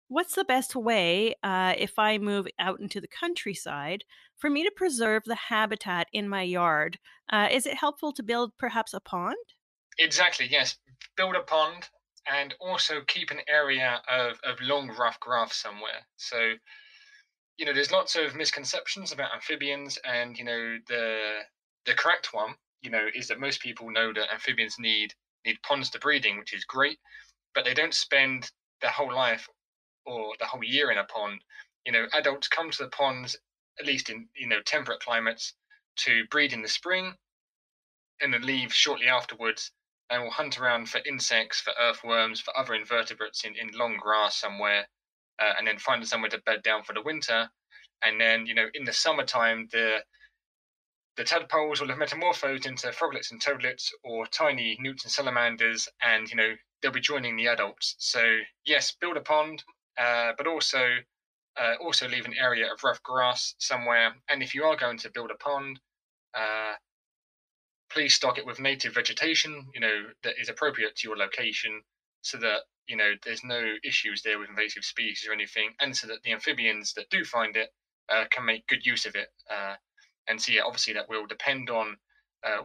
What's the best way, if I move out into the countryside, for me to preserve the habitat in my yard? Is it helpful to build perhaps a pond? Exactly, yes. Build a pond and also keep an area of long, rough grass somewhere. So, there's lots of misconceptions about amphibians, and, the correct one, is that most people know that amphibians need ponds to breeding, which is great, but they don't spend their whole life or the whole year in a pond. Adults come to the ponds, at least in, temperate climates, to breed in the spring and then leave shortly afterwards and will hunt around for insects, for earthworms, for other invertebrates in long grass somewhere, and then find somewhere to bed down for the winter. And then, in the summertime, the tadpoles will have metamorphosed into froglets and toadlets or tiny newts and salamanders, and they'll be joining the adults. So yes, build a pond, but also leave an area of rough grass somewhere. And if you are going to build a pond, uh, please stock it with native vegetation, that is appropriate to your location, so that there's no issues there with invasive species or anything, and so that the amphibians that do find it can make good use of it. And so, yeah, obviously that will depend on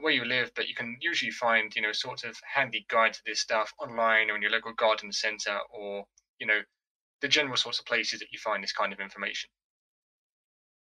where you live, but you can usually find sort of handy guides to this stuff online or in your local garden centre, or the general sorts of places that you find this kind of information.